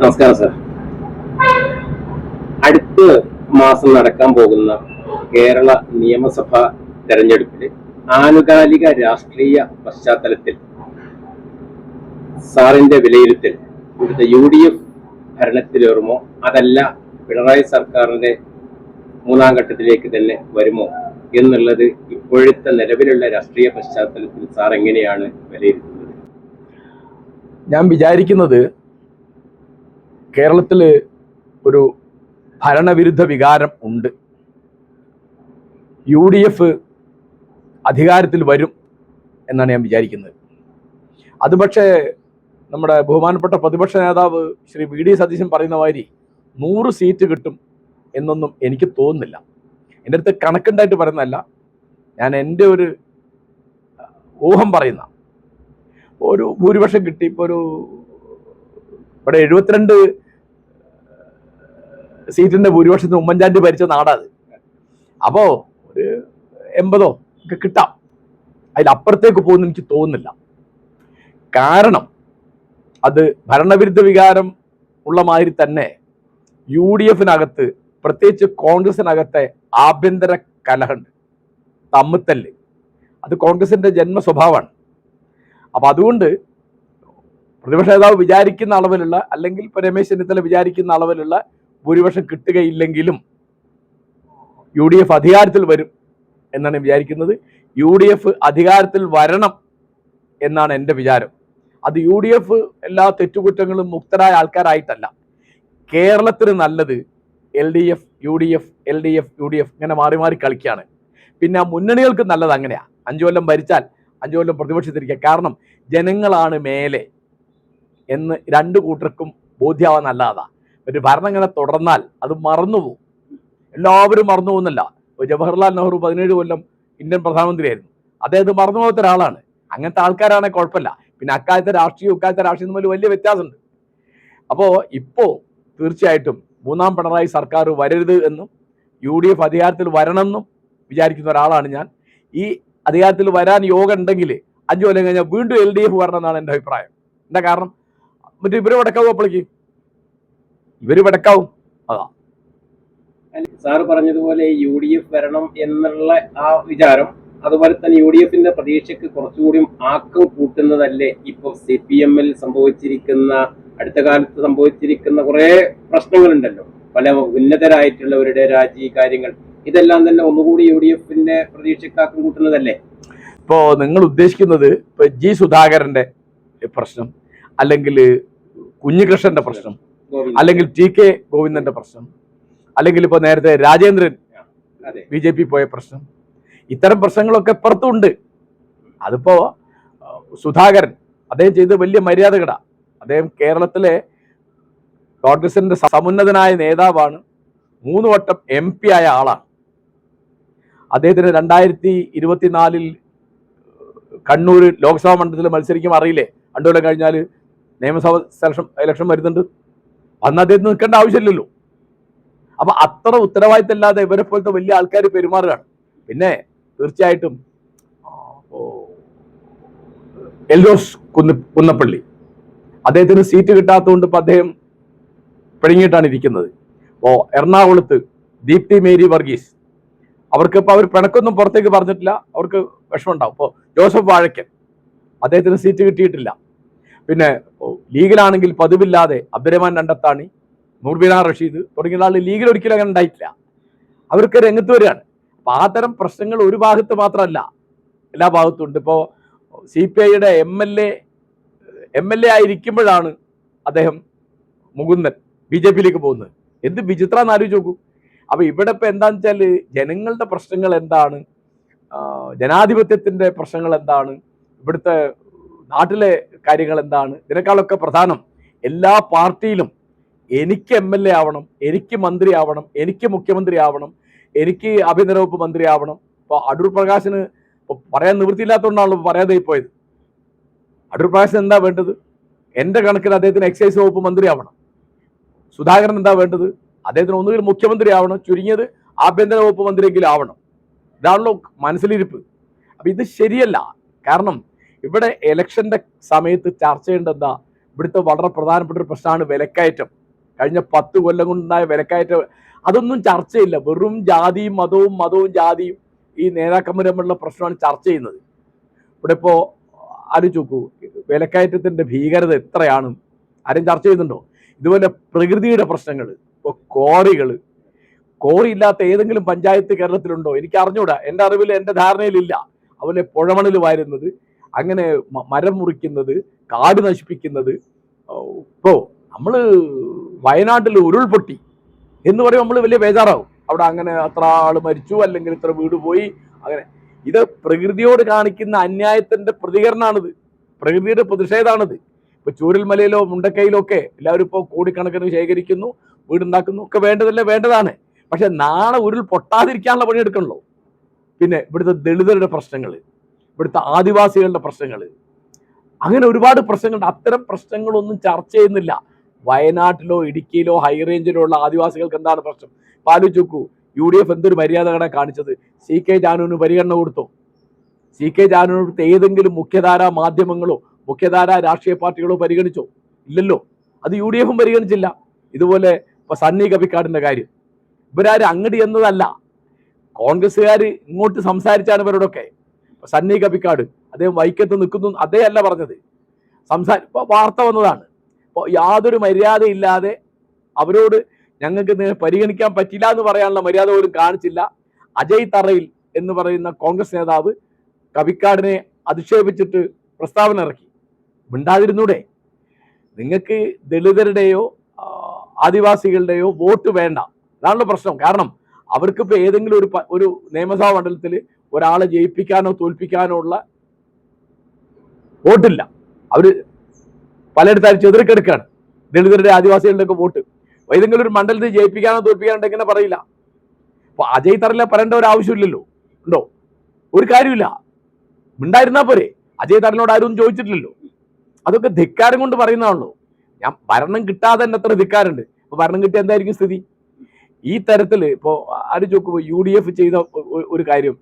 നമസ്കാരം സർ. അടുത്ത മാസം നടക്കാൻ പോകുന്ന കേരള നിയമസഭാ തെരഞ്ഞെടുപ്പില് ആനുകാലിക രാഷ്ട്രീയ പശ്ചാത്തലത്തിൽ സാറിന്റെ വിലയിരുത്തൽ ഇവിടുത്തെ UDF ഭരണത്തിലേറുമോ അതല്ല പിണറായി സർക്കാരിന്റെ മൂന്നാം ഘട്ടത്തിലേക്ക് തന്നെ വരുമോ എന്നുള്ളത് ഇപ്പോഴത്തെ നിലവിലുള്ള രാഷ്ട്രീയ പശ്ചാത്തലത്തിൽ സാർ എങ്ങനെയാണ് വിലയിരുത്തുന്നത്? ഞാൻ വിചാരിക്കുന്നത് കേരളത്തിൽ ഒരു ഭരണവിരുദ്ധ വികാരം ഉണ്ട്. UDF അധികാരത്തിൽ വരും എന്നാണ് ഞാൻ വിചാരിക്കുന്നത്. അത് പക്ഷേ നമ്മുടെ ബഹുമാനപ്പെട്ട പ്രതിപക്ഷ നേതാവ് ശ്രീ VD സതീശൻ പറയുന്ന മാതിരി 100 സീറ്റ് കിട്ടും എന്നൊന്നും എനിക്ക് തോന്നുന്നില്ല. എൻ്റെ അടുത്ത് കണക്കുണ്ടായിട്ട് പറയുന്നതല്ല, ഞാൻ എൻ്റെ ഒരു ഊഹം പറയുന്ന ഒരു ഭൂരിപക്ഷം കിട്ടി. ഇപ്പോൾ ഇവിടെ 72 സീറ്റിന്റെ ഭൂരിപക്ഷത്തിന് ഉമ്മൻചാണ്ടി ഭരിച്ച നാടാത്. അപ്പോ ഒരു 80 ഒക്കെ കിട്ടാം. അതിലപ്പുറത്തേക്ക് പോകുന്ന എനിക്ക് തോന്നുന്നില്ല. കാരണം അത് ഭരണവിരുദ്ധ വികാരം ഉള്ള മാതിരി തന്നെ UDFനകത്ത്, പ്രത്യേകിച്ച് കോൺഗ്രസിനകത്തെ ആഭ്യന്തര കലഹമുണ്ട്, തമ്മിത്തല്ല്. അത് കോൺഗ്രസിന്റെ ജന്മ സ്വഭാവമാണ്. അപ്പൊ അതുകൊണ്ട് പ്രതിപക്ഷ നേതാവ് വിചാരിക്കുന്ന അളവിലുള്ള, അല്ലെങ്കിൽ ഇപ്പൊ രമേശ് ചെന്നിത്തല വിചാരിക്കുന്ന അളവിലുള്ള ഭൂരിപക്ഷം കിട്ടുകയില്ലെങ്കിലും UDF അധികാരത്തിൽ വരും എന്നാണ് വിചാരിക്കുന്നത്. UDF അധികാരത്തിൽ വരണം എന്നാണ് എൻ്റെ വിചാരം. അത് UDF എല്ലാ തെറ്റുകുറ്റങ്ങളും മുക്തരായ ആൾക്കാരായിട്ടല്ല. കേരളത്തിന് നല്ലത് LDF UDF LDF UDF ഇങ്ങനെ മാറി മാറി കളിക്കുകയാണ്. പിന്നെ ആ മുന്നണികൾക്ക് നല്ലത് അങ്ങനെയാ. 5 കൊല്ലം ഭരിച്ചാൽ 5 കൊല്ലം പ്രതിപക്ഷത്തിരിക്കുക. കാരണം ജനങ്ങളാണ് മേലെ എന്ന് രണ്ടു കൂട്ടർക്കും ബോധ്യമാവാൻ നല്ലതാ. ഒരു ഭരണം ഇങ്ങനെ തുടർന്നാൽ അത് മറന്നുപോകും. എല്ലാവരും മറന്നു പോകുന്നില്ല. ജവഹർലാൽ നെഹ്റു 17 കൊല്ലം ഇന്ത്യൻ പ്രധാനമന്ത്രിയായിരുന്നു. അദ്ദേഹം മറന്നു പോകാത്ത ഒരാളാണ്. അങ്ങനത്തെ ആൾക്കാരാണെങ്കിൽ കുഴപ്പമില്ല. പിന്നെ അക്കാലത്തെ രാഷ്ട്രീയം ഇക്കാലത്തെ രാഷ്ട്രീയം തമ്മിൽ വലിയ വ്യത്യാസമുണ്ട്. അപ്പോൾ ഇപ്പോൾ തീർച്ചയായിട്ടും മൂന്നാം പിണറായി സർക്കാർ വരരുത് എന്നും UDF അധികാരത്തിൽ വരണമെന്നും വിചാരിക്കുന്ന ഒരാളാണ് ഞാൻ. ഈ അധികാരത്തിൽ വരാൻ യോഗം ഉണ്ടെങ്കിൽ 5 കൊല്ലം കഴിഞ്ഞാൽ വീണ്ടും LDF വരണം എന്നാണ് എൻ്റെ അഭിപ്രായം. എന്താ കാരണം? മറ്റേ ഇവര് വടക്കാവും. അപ്പോഴേക്ക് ഇവര് വടക്കാവും. അതാ സാറ് പറഞ്ഞതുപോലെ UDF വരണം എന്നുള്ള ആ വിചാരം, അതുപോലെ തന്നെ UDFന്റെ പ്രതീക്ഷയ്ക്ക് കുറച്ചുകൂടി ആക്കം കൂട്ടുന്നതല്ലേ ഇപ്പൊ CPM-ൽ സംഭവിച്ചിരിക്കുന്ന, അടുത്ത കാലത്ത് സംഭവിച്ചിരിക്കുന്ന കുറെ പ്രശ്നങ്ങളുണ്ടല്ലോ, പല ഉന്നതരായിട്ടുള്ളവരുടെ രാജി കാര്യങ്ങൾ, ഇതെല്ലാം തന്നെ ഒന്നുകൂടി UDFന്റെ പ്രതീക്ഷയ്ക്ക് ആക്കം കൂട്ടുന്നതല്ലേ? ഇപ്പോ നിങ്ങൾ ഉദ്ദേശിക്കുന്നത് ഇപ്പൊ G സുധാകരന്റെ പ്രശ്നം, അല്ലെങ്കിൽ കുഞ്ഞികൃഷ്ണന്റെ പ്രശ്നം, അല്ലെങ്കിൽ TK ഗോവിന്ദന്റെ പ്രശ്നം, അല്ലെങ്കിൽ ഇപ്പൊ നേരത്തെ രാജേന്ദ്രൻ BJP പോയ പ്രശ്നം, ഇത്തരം പ്രശ്നങ്ങളൊക്കെ പുറത്തുണ്ട്. അതിപ്പോ സുധാകരൻ അദ്ദേഹം ചെയ്ത് വലിയ മര്യാദകേടാ. അദ്ദേഹം കേരളത്തിലെ കോൺഗ്രസിന്റെ സമുന്നതനായ നേതാവാണ്. 3 വട്ടം MP ആയ ആളാണ്. അദ്ദേഹത്തിന് 2024 കണ്ണൂർ ലോക്സഭാ മണ്ഡലത്തിൽ മത്സരിക്കും. അറിയില്ലേ, 2 കൊല്ലം കഴിഞ്ഞാൽ നിയമസഭ ഇലക്ഷൻ വരുന്നുണ്ട്. അന്ന് അദ്ദേഹത്തിന് നിൽക്കേണ്ട ആവശ്യമില്ലല്ലോ. അപ്പൊ അത്ര ഉത്തരവാദിത്തമില്ലാതെ ഇവരെ പോലത്തെ വലിയ ആൾക്കാർ പെരുമാറുകയാണ്. പിന്നെ തീർച്ചയായിട്ടും എൽദോസ് കുന്നപ്പള്ളി, അദ്ദേഹത്തിന് സീറ്റ് കിട്ടാത്തതുകൊണ്ട് ഇപ്പൊ അദ്ദേഹം പിഴങ്ങിയിട്ടാണ് ഇരിക്കുന്നത്. അപ്പോ എറണാകുളത്ത് ദീപ്തി മേരി വർഗീസ്, അവർക്ക് ഇപ്പൊ അവർ പിണക്കൊന്നും പുറത്തേക്ക് പറഞ്ഞിട്ടില്ല, അവർക്ക് വിഷമമുണ്ടാവും. ഇപ്പോൾ ജോസഫ് വാഴക്കൻ, അദ്ദേഹത്തിന് സീറ്റ് കിട്ടിയിട്ടില്ല. പിന്നെ ലീഗിലാണെങ്കിൽ പതിവില്ലാതെ അബ്ദുറഹ്മാൻ രണ്ടത്താണി, നൂർബിന റഷീദ് തുടങ്ങിയ ആൾ ലീഗിൽ ഒരിക്കലും അങ്ങനെ ഉണ്ടായിട്ടില്ല. അവർക്ക് രംഗത്ത് വരികയാണ്. അപ്പൊ ആ തരം പ്രശ്നങ്ങൾ ഒരു ഭാഗത്ത് മാത്രമല്ല, എല്ലാ ഭാഗത്തും ഉണ്ട്. ഇപ്പോൾ CPIയുടെ MLA ആയിരിക്കുമ്പോഴാണ് അദ്ദേഹം മുകുന്ദൻ BJPയിലേക്ക് പോകുന്നത്. എന്ത് വിചിത്രാന്ന് ആലോചിച്ച് നോക്കൂ. അപ്പൊ ഇവിടെ ഇപ്പൊ എന്താന്ന് വെച്ചാല് ജനങ്ങളുടെ പ്രശ്നങ്ങൾ എന്താണ്, ജനാധിപത്യത്തിന്റെ പ്രശ്നങ്ങൾ എന്താണ്, ഇവിടുത്തെ നാട്ടിലെ കാര്യങ്ങൾ എന്താണ്, ഇതിനേക്കാളൊക്കെ പ്രധാനം എല്ലാ പാർട്ടിയിലും എനിക്ക് MLA ആവണം, എനിക്ക് മന്ത്രി ആവണം, എനിക്ക് മുഖ്യമന്ത്രി ആവണം, എനിക്ക് ആഭ്യന്തര വകുപ്പ് മന്ത്രി ആവണം. ഇപ്പൊ അടൂർ പ്രകാശിന് പറയാൻ നിവൃത്തിയില്ലാത്തതുകൊണ്ടാണല്ലോ പറയാതെ പോയത്. അടൂർ പ്രകാശിന് എന്താ വേണ്ടത്? എന്റെ കണക്കിൽ അദ്ദേഹത്തിന് എക്സൈസ് വകുപ്പ് മന്ത്രി ആവണം. സുധാകരൻ എന്താ വേണ്ടത്? അദ്ദേഹത്തിന് ഒന്നുകിൽ മുഖ്യമന്ത്രി ആവണം, ചുരുങ്ങിയത് ആഭ്യന്തര വകുപ്പ് മന്ത്രിയെങ്കിലും ആവണം. ഇതാണല്ലോ മനസ്സിലിരിപ്പ്. അപ്പൊ ഇത് ശരിയല്ല. കാരണം ഇവിടെ ഇലക്ഷന്റെ സമയത്ത് ചർച്ച ചെയ്യേണ്ടത് എന്താ? ഇവിടുത്തെ വളരെ പ്രധാനപ്പെട്ട ഒരു പ്രശ്നമാണ് വിലക്കയറ്റം. കഴിഞ്ഞ 10 കൊല്ലം കൊണ്ടുണ്ടായ വിലക്കയറ്റം. അതൊന്നും ചർച്ചയില്ല. വെറും ജാതിയും മതവും ജാതിയും ഈ നേതാക്കന്മാർ തമ്മിലുള്ള പ്രശ്നമാണ് ചർച്ച ചെയ്യുന്നത്. ഇവിടെ ഇപ്പോൾ ആലോചിച്ച് നോക്കൂ, വിലക്കയറ്റത്തിന്റെ ഭീകരത എത്രയാണ്, ആരും ചർച്ച ചെയ്യുന്നുണ്ടോ? ഇതുപോലെ പ്രകൃതിയുടെ പ്രശ്നങ്ങൾ, ഇപ്പോൾ കോറി ഇല്ലാത്ത ഏതെങ്കിലും പഞ്ചായത്ത് കേരളത്തിലുണ്ടോ? എനിക്ക് അറിഞ്ഞൂടാ, എൻ്റെ അറിവിൽ, എൻ്റെ ധാരണയിലില്ല. അതുപോലെ പുഴമണൽ വാരുന്നത്, അങ്ങനെ മരം മുറിക്കുന്നത്, കാട് നശിപ്പിക്കുന്നത്. ഇപ്പോ നമ്മള് വയനാട്ടിൽ ഉരുൾപൊട്ടി എന്ന് പറയുമ്പോൾ നമ്മൾ വലിയ ബേജാറാവും. അവിടെ അങ്ങനെ അത്ര ആള് മരിച്ചു, അല്ലെങ്കിൽ ഇത്ര വീട് പോയി, അങ്ങനെ. ഇത് പ്രകൃതിയോട് കാണിക്കുന്ന അന്യായത്തിന്റെ പ്രതികരണമാണിത്, പ്രകൃതിയുടെ പ്രതിഷേധമാണിത്. ഇപ്പൊ ചൂരൽമലയിലോ മുണ്ടക്കയിലോ ഒക്കെ എല്ലാവരും ഇപ്പോൾ കോടിക്കണക്കിന് ശേഖരിക്കുന്നു, വീടുണ്ടാക്കുന്നു, ഒക്കെ വേണ്ടതാണ്. പക്ഷെ നാളെ ഉരുൾ പൊട്ടാതിരിക്കാനുള്ള പണിയെടുക്കണല്ലോ. പിന്നെ ഇവിടുത്തെ ദളിതരുടെ പ്രശ്നങ്ങൾ, ഇവിടുത്തെ ആദിവാസികളുടെ പ്രശ്നങ്ങൾ, അങ്ങനെ ഒരുപാട് പ്രശ്നങ്ങളുണ്ട്. അത്തരം പ്രശ്നങ്ങളൊന്നും ചർച്ച ചെയ്യുന്നില്ല. വയനാട്ടിലോ ഇടുക്കിയിലോ ഹൈറേഞ്ചിലോ ഉള്ള ആദിവാസികൾക്ക് എന്താണ് പ്രശ്നം? ആലോചിച്ച് നോക്കൂ, UDF എന്തൊരു മര്യാദകളെ കാണിച്ചത്. CK ജാനുവിന് പരിഗണന കൊടുത്തോ? CK ജാനുവിന് ഏതെങ്കിലും മുഖ്യധാരാ മാധ്യമങ്ങളോ മുഖ്യധാരാ രാഷ്ട്രീയ പാർട്ടികളോ പരിഗണിച്ചോ? ഇല്ലല്ലോ. അത് UDFും പരിഗണിച്ചില്ല. ഇതുപോലെ ഇപ്പൊ സണ്ണി കബിക്കാടിന്റെ കാര്യം, ഇവരാരും അങ്ങടി എന്നതല്ല, കോൺഗ്രസ്സുകാർ ഇങ്ങോട്ട് സംസാരിച്ചാണ് ഇവരോടൊക്കെ. സണ്ണി കബിക്കാട് അദ്ദേഹം വൈക്കത്ത് നിൽക്കുന്നു, അദ്ദേഹം അല്ല പറഞ്ഞത്, ഇപ്പൊ വാർത്ത വന്നതാണ്. ഇപ്പോൾ യാതൊരു മര്യാദയില്ലാതെ അവരോട് ഞങ്ങൾക്ക് പരിഗണിക്കാൻ പറ്റില്ല എന്ന് പറയാനുള്ള മര്യാദ പോലും കാണിച്ചില്ല. അജയ് തറയിൽ എന്ന് പറയുന്ന കോൺഗ്രസ് നേതാവ് കബിക്കാടിനെ അധിക്ഷേപിച്ചിട്ട് പ്രസ്താവന ഇറക്കി. മിണ്ടാതിരുന്നൂടെ? നിങ്ങൾക്ക് ദളിതരുടെയോ ആദിവാസികളുടെയോ വോട്ട് വേണ്ട, അതാണല്ലോ പ്രശ്നം. കാരണം അവർക്കിപ്പോൾ ഏതെങ്കിലും ഒരു നിയമസഭാ മണ്ഡലത്തിൽ ഒരാളെ ജയിപ്പിക്കാനോ തോൽപ്പിക്കാനോ ഉള്ള വോട്ടില്ല. അവര് പലയിടത്താരും ചെതിറിക്കെടുക്കാണ് ദളിതരുടെ ആദിവാസികളുടെ ഒക്കെ വോട്ട്. ഏതെങ്കിലും ഒരു മണ്ഡലത്തിൽ ജയിപ്പിക്കാനോ തോൽപ്പിക്കാനോ എങ്ങനെ പറയില്ല? അപ്പൊ അജയ് തറയില പറയേണ്ട ഒരു ആവശ്യമില്ലല്ലോ. ഉണ്ടോ? ഒരു കാര്യമില്ല, മിണ്ടായിരുന്നാ പോരെ. അജയ് തറലിനോട് ആരും ചോദിച്ചിട്ടില്ലല്ലോ. അതൊക്കെ ധിക്കാരം കൊണ്ട് പറയുന്നതാണല്ലോ. ഞാൻ ഭരണം കിട്ടാതെ തന്നെ എത്ര ധിക്കാരുണ്ട്. ഇപ്പൊ ഭരണം കിട്ടിയ എന്തായിരിക്കും സ്ഥിതി? ഈ തരത്തില് ഇപ്പോ ആര് ചോക്കുമ്പോ UDF ചെയ്ത ഒരു കാര്യം,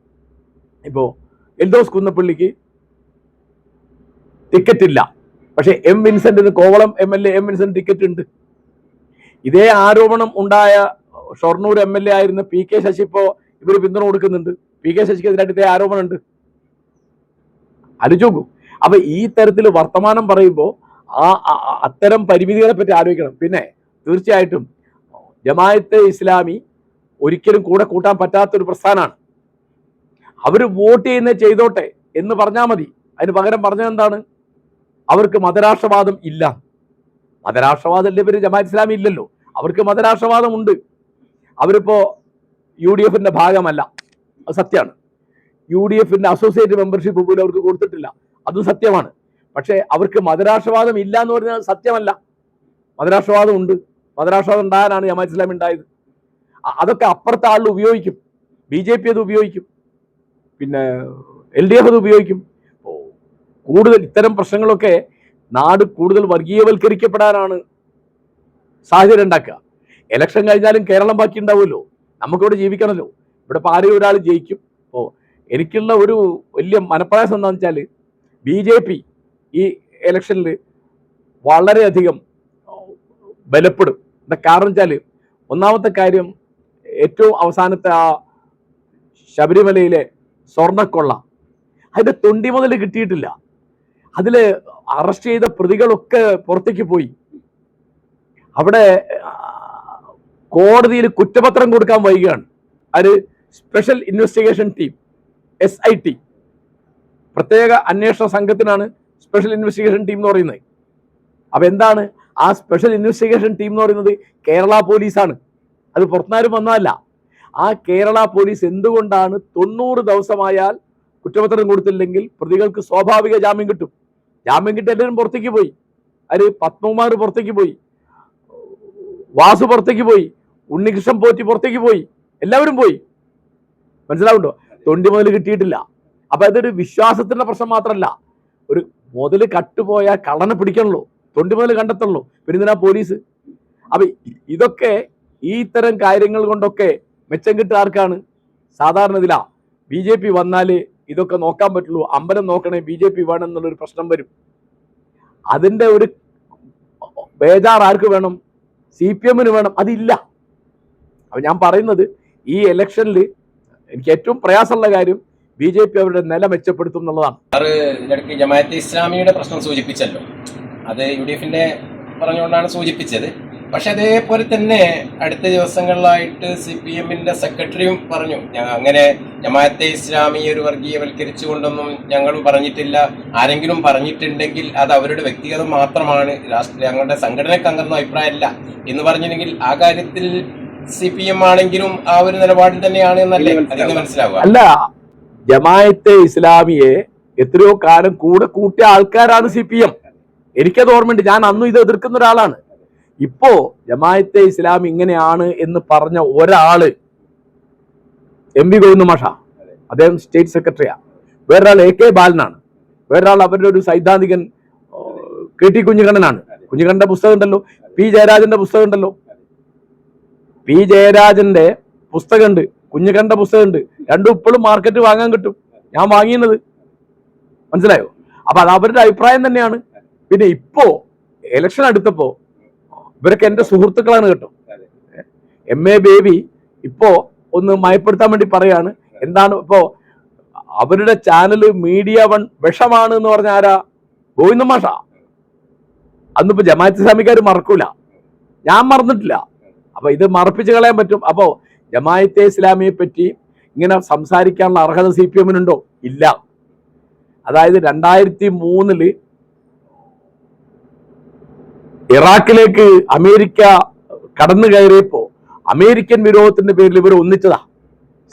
ഇപ്പോ എൽദോസ് കുന്നപ്പള്ളിക്ക് ടിക്കറ്റ് ഇല്ല, പക്ഷെ M വിൻസെന്റിന്, Kovalam MLA M Vincent ticket ഉണ്ട്. ഇതേ ആരോപണം ഉണ്ടായ ഷൊർണൂർ MLA ആയിരുന്ന PK ശശി ഇപ്പോ ഇവര് പിന്തുണ കൊടുക്കുന്നുണ്ട്. PK ശശിക്കെതിരായിട്ട് ഇതേ ആരോപണം ഉണ്ട്. ആലോചിച്ച് നോക്കൂ. അപ്പൊ ഈ തരത്തിൽ വർത്തമാനം പറയുമ്പോൾ അത്തരം പരിമിതികളെ പറ്റി ആലോചിക്കണം. പിന്നെ തീർച്ചയായിട്ടും ജമാഅത്തെ ഇസ്ലാമി ഒരിക്കലും കൂടെ കൂട്ടാൻ പറ്റാത്തൊരു പ്രസ്ഥാനമാണ്. അവര് വോട്ട് ചെയ്യുന്നത് ചെയ്തോട്ടെ എന്ന് പറഞ്ഞാൽ മതി. അതിന് പകരം പറഞ്ഞത് എന്താണ്? അവർക്ക് മതരാഷ്ട്രവാദം ഇല്ല. മതരാഷ്ട്രവാദം അല്ലേ ഇവര് ജമാഅത്ത് ഇസ്ലാമി ഇല്ലല്ലോ, അവർക്ക് മതരാഷ്ട്രവാദം ഉണ്ട്. അവരിപ്പോ UDFന്റെ ഭാഗമല്ല, അത് സത്യമാണ്. UDFന്റെ അസോസിയേറ്റ് മെമ്പർഷിപ്പ് പോലും അവർക്ക് കൊടുത്തിട്ടില്ല, അതും സത്യമാണ്. പക്ഷെ അവർക്ക് മതരാഷ്ട്രവാദം ഇല്ല എന്ന് പറഞ്ഞാൽ സത്യമല്ല. മതരാഷ്ട്രവാദം ഉണ്ട്. മതരാഷ്ട്രവാദം ഉണ്ടാകാനാണ് ജമാഅത്ത് ഇസ്ലാമി ഉണ്ടായത്. അതൊക്കെ അപ്പുറത്തെ ആളിൽ ഉപയോഗിക്കും. BJP അത് ഉപയോഗിക്കും, പിന്നെ LDF അത് ഉപയോഗിക്കും. കൂടുതൽ ഇത്തരം പ്രശ്നങ്ങളൊക്കെ നാട് കൂടുതൽ വർഗീയവൽക്കരിക്കപ്പെടാനാണ് സാഹചര്യം ഉണ്ടാക്കുക. ഇലക്ഷൻ കഴിഞ്ഞാലും കേരളം ബാക്കി ഉണ്ടാവുമല്ലോ, നമുക്കിവിടെ ജീവിക്കണമല്ലോ. ഇവിടെ ഇപ്പോൾ ആരെയും ഒരാൾ ജയിക്കും. അപ്പോൾ എനിക്കുള്ള ഒരു വലിയ മനപ്രയാസം എന്താണെന്ന് വെച്ചാൽ BJP ഈ ഇലക്ഷനിൽ വളരെയധികം ബലപ്പെടും. എന്താ കാരണം വെച്ചാൽ, ഒന്നാമത്തെ കാര്യം, ഏറ്റവും അവസാനത്തെ ആ ശബരിമലയിലെ സ്വർണ്ണക്കൊള്ള, അതിന്റെ തൊണ്ടി മുതൽ കിട്ടിയിട്ടില്ല. അതില് അറസ്റ്റ് ചെയ്ത പ്രതികളൊക്കെ പുറത്തേക്ക് പോയി. അവിടെ കോടതിയിൽ കുറ്റപത്രം കൊടുക്കാൻ വൈകുകയാണ്. അത് സ്പെഷ്യൽ ഇൻവെസ്റ്റിഗേഷൻ ടീം, SIT, പ്രത്യേക അന്വേഷണ സംഘത്തിനാണ് സ്പെഷ്യൽ ഇൻവെസ്റ്റിഗേഷൻ ടീം എന്ന് പറയുന്നത്. അപ്പൊ എന്താണ് ആ സ്പെഷ്യൽ ഇൻവെസ്റ്റിഗേഷൻ ടീം എന്ന് പറയുന്നത്? കേരള പോലീസാണ്. അത് പുറത്തുനിന്നാരും വന്നതല്ല. ആ കേരള പോലീസ് എന്തുകൊണ്ടാണ് 90 ദിവസമായാൽ കുറ്റപത്രം കൊടുത്തില്ലെങ്കിൽ പ്രതികൾക്ക് സ്വാഭാവിക ജാമ്യം കിട്ടും? ജാമ്യം കിട്ടി എല്ലാവരും പുറത്തേക്ക് പോയി. അത് പത്മകുമാർ പുറത്തേക്ക് പോയി, വാസു പുറത്തേക്ക് പോയി, ഉണ്ണികൃഷ്ണൻ പോറ്റി പുറത്തേക്ക് പോയി, എല്ലാവരും പോയി. മനസ്സിലാവുണ്ടോ? തൊണ്ടി മുതൽ കിട്ടിയിട്ടില്ല. അപ്പൊ അതൊരു വിശ്വാസത്തിന്റെ പ്രശ്നം മാത്രമല്ല, ഒരു മുതൽ കട്ടുപോയാൽ കള്ളനെ പിടിക്കണല്ലോ, തൊണ്ടി മുതൽ കണ്ടെത്തണല്ലോ, പിന്നെ ഇതിനാ പോലീസ്. അപ്പൊ ഇതൊക്കെ ഈ ഇത്തരം കാര്യങ്ങൾ കൊണ്ടൊക്കെ മെച്ചം കിട്ടുക ആർക്കാണ്? സാധാരണ ഇതിലാ BJP വന്നാല് ഇതൊക്കെ നോക്കാൻ പറ്റുള്ളൂ. അമ്പലം നോക്കണേ BJP വേണം എന്നുള്ളൊരു പ്രശ്നം വരും. അതിന്റെ ഒരു ബേജാർ ആർക്ക് വേണം? CPM വേണം. അതില്ല. അപ്പൊ ഞാൻ പറയുന്നത് ഈ ഇലക്ഷനിൽ എനിക്ക് ഏറ്റവും പ്രയാസമുള്ള കാര്യം BJP അവരുടെ നില മെച്ചപ്പെടുത്തും എന്നുള്ളതാണ്. ഇടയ്ക്ക് ജമാഅത്തെ ഇസ്ലാമിയുടെ പ്രശ്നം സൂചിപ്പിച്ചല്ലോ, അത് UDF-ന്റെ പറഞ്ഞുകൊണ്ടാണ് സൂചിപ്പിച്ചത്. പക്ഷെ അതേപോലെ തന്നെ അടുത്ത ദിവസങ്ങളിലായിട്ട് CPM-ന്റെ സെക്രട്ടറിയും പറഞ്ഞു, അങ്ങനെ ജമാഅത്തെ ഇസ്ലാമി ഒരു വർഗീയവൽക്കരിച്ചുകൊണ്ടൊന്നും ഞങ്ങളും പറഞ്ഞിട്ടില്ല, ആരെങ്കിലും പറഞ്ഞിട്ടുണ്ടെങ്കിൽ അത് അവരുടെ വ്യക്തിഗതം മാത്രമാണ്, ഞങ്ങളുടെ സംഘടനയ്ക്ക് അങ്ങനെ അഭിപ്രായമല്ല എന്ന് പറഞ്ഞിട്ടുണ്ടെങ്കിൽ ആ കാര്യത്തിൽ CPM ആണെങ്കിലും ആ ഒരു നിലപാടിൽ തന്നെയാണ് എന്നല്ലേ അതിന് മനസ്സിലാവുക? അല്ല, ജമാഅത്തെ ഇസ്ലാമിയെ എത്രയോ കാലം കൂടെ കൂട്ടിയ ആൾക്കാരാണ് CPM. എനിക്കത് ഓർമ്മയുണ്ട്. ഞാൻ അന്നും ഇത് എതിർക്കുന്ന ഒരാളാണ്. ഇപ്പോ ജമാഅത്തെ ഇസ്ലാമി ഇങ്ങനെയാണ് എന്ന് പറഞ്ഞ ഒരാള് MV ഗോവിന്ദ മാഷ, അദ്ദേഹം സ്റ്റേറ്റ് സെക്രട്ടറിയാണ്. വേറൊരാൾ AK ബാലനാണ്. വേറൊരാൾ അവരുടെ ഒരു സൈദ്ധാന്തികൻ KT കുഞ്ഞിക്കണ്ണനാണ്. കുഞ്ഞിക്കണ്ണന്റെ പുസ്തകം ഉണ്ടല്ലോ, P ജയരാജന്റെ പുസ്തകം ഉണ്ടല്ലോ. P ജയരാജന്റെ പുസ്തകമുണ്ട്, കുഞ്ഞിക്കണ്ണന്റെ പുസ്തകമുണ്ട്. രണ്ടും ഇപ്പോഴും മാർക്കറ്റ് വാങ്ങാൻ കിട്ടും. ഞാൻ വാങ്ങിയത്, മനസ്സിലായോ? അപ്പൊ അത് അവരുടെ അഭിപ്രായം തന്നെയാണ്. പിന്നെ ഇപ്പോ ഇലക്ഷൻ അടുത്തപ്പോ ഇവരൊക്കെ എന്റെ സുഹൃത്തുക്കളാണ് കേട്ടോ. MA ബേബി ഇപ്പോ ഒന്ന് മയപ്പെടുത്താൻ വേണ്ടി പറയാണ്. എന്താണ് ഇപ്പോ അവരുടെ ചാനല് മീഡിയ വൺ വിഷമാണ് എന്ന് പറഞ്ഞ ആരാ? ഗോവിന്ദ മാഷ. അന്നിപ്പോ ജമാഅത്ത് ഇസ്ലാമിക്കാർ മറക്കൂല, ഞാൻ മറന്നിട്ടില്ല. അപ്പൊ ഇത് മറപ്പിച്ച് കളയാൻ പറ്റും. അപ്പോ ജമാഅത്തെ ഇസ്ലാമിയെ പറ്റി ഇങ്ങനെ സംസാരിക്കാനുള്ള അർഹത CPM-നുണ്ടോ? ഇല്ല. അതായത് 2003 ഇറാഖിലേക്ക് അമേരിക്ക കടന്നു കയറിയപ്പോ അമേരിക്കൻ വിരോധത്തിന്റെ പേരിൽ ഇവർ ഒന്നിച്ചതാ.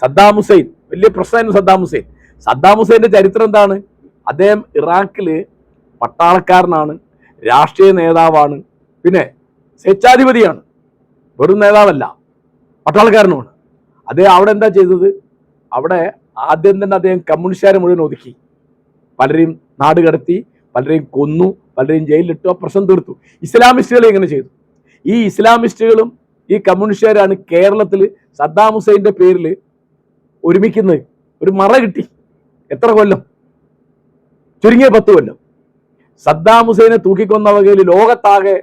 സദ്ദാം ഹുസൈൻ വലിയ പ്രശ്നമായിരുന്നു. സദ്ദാം ഹുസൈന്റെ ചരിത്രം എന്താണ്? അദ്ദേഹം ഇറാഖില് പട്ടാളക്കാരനാണ്, രാഷ്ട്രീയ നേതാവാണ്, പിന്നെ സ്വേച്ഛാധിപതിയാണ്, വെറും നേതാവല്ല, പട്ടാളക്കാരനുമാണ്. അദ്ദേഹം അവിടെ എന്താ ചെയ്തത്? അവിടെ ആദ്യം തന്നെ അദ്ദേഹം കമ്മ്യൂണിസ്റ്റുകാരെ മുഴുവൻ ഒതുക്കി, പലരെയും നാട് കടത്തി, പലരെയും കൊന്നു, പലരെയും ജയിലിലിട്ടു, ആ പ്രശ്നം തീർത്തു. ഇസ്ലാമിസ്റ്റുകളെ എങ്ങനെ ചെയ്തു? ഈ ഇസ്ലാമിസ്റ്റുകളും ഈ കമ്മ്യൂണിസ്റ്റുകാരാണ് കേരളത്തിൽ സദ്ദാം ഹുസൈന്റെ പേരിൽ ഒരുമിക്കുന്നത്. ഒരു മറ കിട്ടി. എത്ര കൊല്ലം? ചുരുങ്ങിയ 10 കൊല്ലം. സദ്ദാം ഹുസൈനെ തൂക്കിക്കൊന്ന വകയിൽ ലോകത്താകെ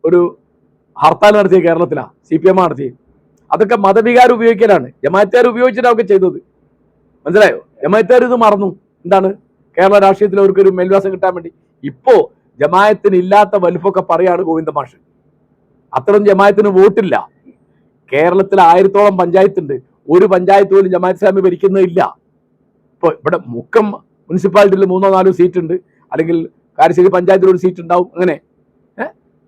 ഒരു ഹർത്താൽ നടത്തിയ കേരളത്തിലാണ് CPM നടത്തിയത്. അതൊക്കെ മതവികാരം ഉപയോഗിക്കലാണ്. ജമാഅത്തുകാർ ഉപയോഗിച്ചിട്ടൊക്കെ ചെയ്തത്, മനസ്സിലായോ? ജമാഅത്തുകാർ ഇത് മറന്നു. എന്താണ്? കേരള രാഷ്ട്രീയത്തിൽ അവർക്കൊരു മേൽവാസം കിട്ടാൻ വേണ്ടി. ഇപ്പോ ജമാഅത്തിന് ഇല്ലാത്ത വലുപ്പൊക്കെ പറയാണ് ഗോവിന്ദ മാഷ്. അത്രയും ജമാഅത്തിന് വോട്ടില്ല. കേരളത്തിൽ 1000-ഓളം പഞ്ചായത്തുണ്ട്. ഒരു പഞ്ചായത്ത് പോലും ജമാഅത്ത് ഇസ്ലാമി ഭരിക്കുന്നില്ല. ഇപ്പൊ ഇവിടെ മുക്കം മുനിസിപ്പാലിറ്റിയിൽ 3-4 സീറ്റ് ഉണ്ട്, അല്ലെങ്കിൽ കാരശ്ശേരി പഞ്ചായത്തിൽ ഒരു സീറ്റ് ഉണ്ടാവും. അങ്ങനെ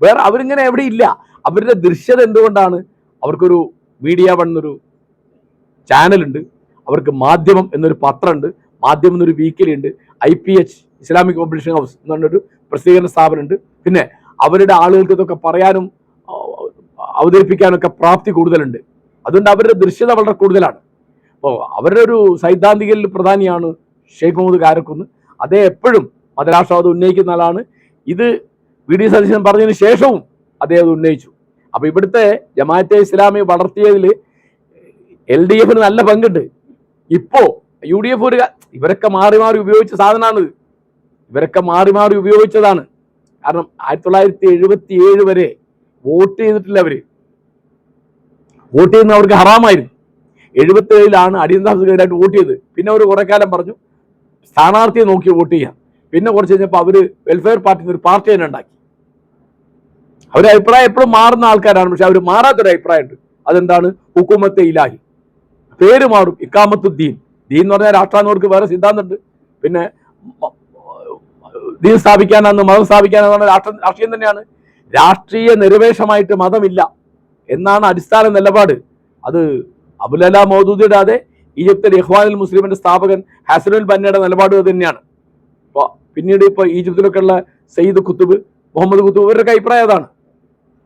വേറെ അവരിങ്ങനെ എവിടെ ഇല്ല. അവരുടെ ദൃശ്യത എന്തുകൊണ്ടാണ്? അവർക്കൊരു മീഡിയ വൺ എന്നൊരു ചാനലുണ്ട്, അവർക്ക് മാധ്യമം എന്നൊരു പത്രമുണ്ട്, മാധ്യമം എന്നൊരു വീക്കിലി ഉണ്ട്, IPH ഇസ്ലാമിക് പബ്ലിഷിംഗ് ഹൗസ് എന്ന് പറഞ്ഞൊരു പ്രസിദ്ധീകരണ സ്ഥാപനമുണ്ട്. പിന്നെ അവരുടെ ആളുകൾക്ക് ഇതൊക്കെ പറയാനും അവതരിപ്പിക്കാനൊക്കെ പ്രാപ്തി കൂടുതലുണ്ട്. അതുകൊണ്ട് അവരുടെ ദൃശ്യത വളരെ കൂടുതലാണ്. അപ്പോൾ അവരുടെ ഒരു സൈദ്ധാന്തികയിൽ പ്രധാനിയാണ് ഷെയ്ഖ് മുഹമ്മദ് കാരക്കുന്ന്. അദ്ദേഹം എപ്പോഴും മതരാഷ്ട്രവാദം ഉന്നയിക്കുന്ന ആളാണ്. ഇത് VD സതീശൻ പറഞ്ഞതിന് ശേഷവും അദ്ദേഹം അത് ഉന്നയിച്ചു. അപ്പൊ ഇവിടുത്തെ ജമാഅത്തെ ഇസ്ലാമി വളർത്തിയതിൽ LDF-ന് നല്ല പങ്കുണ്ട്. ഇപ്പോ UDF ഇവരൊക്കെ മാറി മാറി ഉപയോഗിച്ച സാധനമാണിത്. ഇവരൊക്കെ മാറി മാറി ഉപയോഗിച്ചതാണ്. കാരണം 1977 വരെ വോട്ട് ചെയ്തിട്ടില്ല. വോട്ട് ചെയ്യുന്ന അവർക്ക് ഹറാമായിരുന്നു. 77-ലാണ് അടിയന്തരാവസ്ഥക്കെതിരായിട്ട് വോട്ട് ചെയ്ത്. പിന്നെ അവർ കുറെ കാലം പറഞ്ഞു സ്ഥാനാർത്ഥിയെ നോക്കി വോട്ട് ചെയ്യാം. പിന്നെ കുറച്ച് കഴിഞ്ഞപ്പോൾ അവര് വെൽഫെയർ പാർട്ടിന്ന് ഒരു പാർട്ടി തന്നെ ഉണ്ടാക്കി. അവരുടെ അഭിപ്രായം എപ്പോഴും മാറുന്ന ആൾക്കാരാണ്, പക്ഷെ അവർ മാറാത്തൊരു അഭിപ്രായമുണ്ട്. അതെന്താണ്? ഹുക്കുമത്തെ ഇലാഹി. പേര് മാറും, ഇക്കാമത്തുദ്ദീൻ. ദീൻ എന്ന് പറഞ്ഞാൽ രാഷ്ട്രാന്നവർക്ക് വേറെ സിദ്ധാന്തമുണ്ട്. പിന്നെ ദീൻ സ്ഥാപിക്കാനാണ്, മതം സ്ഥാപിക്കാനാണ് രാഷ്ട്രീയം തന്നെയാണ്. രാഷ്ട്രീയ നിരപേക്ഷമായിട്ട് മതമില്ല എന്നാണ് അടിസ്ഥാന നിലപാട്. അത് അബുലല മൗദൂദിയുടെ അതെ ഈജിപ്തിൽ ഇഖ്വാനുൽ മുസ്ലിമിന്റെ സ്ഥാപകൻ ഹസനുൽ ബന്നയുടെ നിലപാട് തന്നെയാണ്. പിന്നീട് ഇപ്പൊ ഈജിപ്തിലൊക്കെ ഉള്ള സയ്യിദ് കുത്തുബ്, മുഹമ്മദ് കുത്തുബ്, ഇവരുടെ അഭിപ്രായം അതാണ്.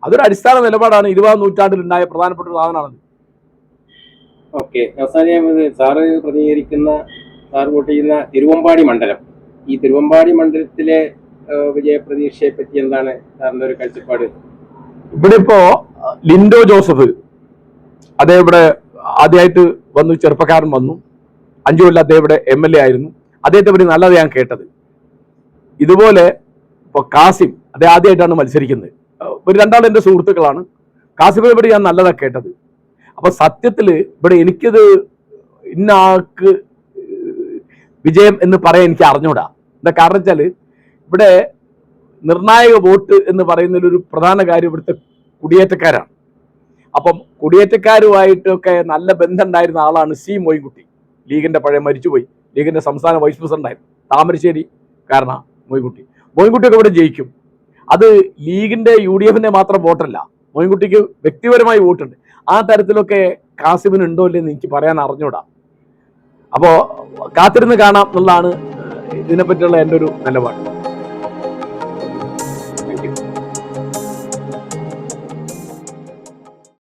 അതൊരു അടിസ്ഥാന നിലപാടാണ്. 20-ാം നൂറ്റാണ്ടിൽ ഉണ്ടായ പ്രധാനപ്പെട്ട ഒരു സാധനമാണത്. ഓക്കെ, അവസാനം സാറ് പ്രതികരിക്കുന്ന, സാർ വോട്ട് ചെയ്യുന്ന തിരുവമ്പാടി മണ്ഡലം, ഈ തിരുവമ്പാടി മണ്ഡലത്തിലെ വിജയപ്രതീക്ഷയെ പറ്റി എന്താണ് സാറിന്റെ ഒരു കാഴ്ചപ്പാട്? ഇവിടെ ഇപ്പോ ലിൻഡോ ജോസഫ്, അദ്ദേഹം ഇവിടെ ആദ്യമായിട്ട് വന്നു, ചെറുപ്പക്കാരൻ വന്നു. 5 കൊല്ലം അദ്ദേഹം ഇവിടെ MLA ആയിരുന്നു. അദ്ദേഹത്തെ പറ്റി നല്ലത് ഞാൻ കേട്ടത്. ഇതുപോലെ ഇപ്പൊ കാസിം, അദ്ദേഹം ആദ്യമായിട്ടാണ് മത്സരിക്കുന്നത്. ഒരു രണ്ടാൾ എൻ്റെ സുഹൃത്തുക്കളാണ്. കാസിഫിനെ ഞാൻ നല്ലതാണ് കേട്ടത്. അപ്പൊ സത്യത്തില് ഇവിടെ എനിക്കിത് ഇന്ന ആൾക്ക് വിജയം എന്ന് പറയാൻ എനിക്ക് അറിഞ്ഞൂടാ. എന്താ കാരണം വെച്ചാല് ഇവിടെ നിർണായക വോട്ട് എന്ന് പറയുന്നതിൽ ഒരു പ്രധാന കാര്യം ഇവിടുത്തെ കുടിയേറ്റക്കാരാണ്. അപ്പം കുടിയേറ്റക്കാരുമായിട്ടൊക്കെ നല്ല ബന്ധം ഉണ്ടായിരുന്ന ആളാണ് സി മോയിൻകുട്ടി. ലീഗിന്റെ പഴയ മരിച്ചുപോയി, ലീഗിന്റെ സംസ്ഥാന വൈസ് പ്രസിഡന്റ് ആയിരുന്നു, താമരശ്ശേരി കാരണ മോയിൻകുട്ടിയൊക്കെ ഇവിടെ ജയിക്കും. അത് ലീഗിന്റെ UDF മാത്രം വോട്ടല്ല, മോയിൻകുട്ടിക്ക് വ്യക്തിപരമായി വോട്ടുണ്ട്. ആ തരത്തിലൊക്കെ കാസിമിന് ഉണ്ടോ ഇല്ലെന്ന് എനിക്ക് പറയാൻ അറിഞ്ഞൂടാ. അപ്പോ കാത്തിരുന്ന് കാണാം എന്നുള്ളതാണ് ഇതിനെപ്പറ്റിയുള്ള എൻ്റെ ഒരു നിലപാട്.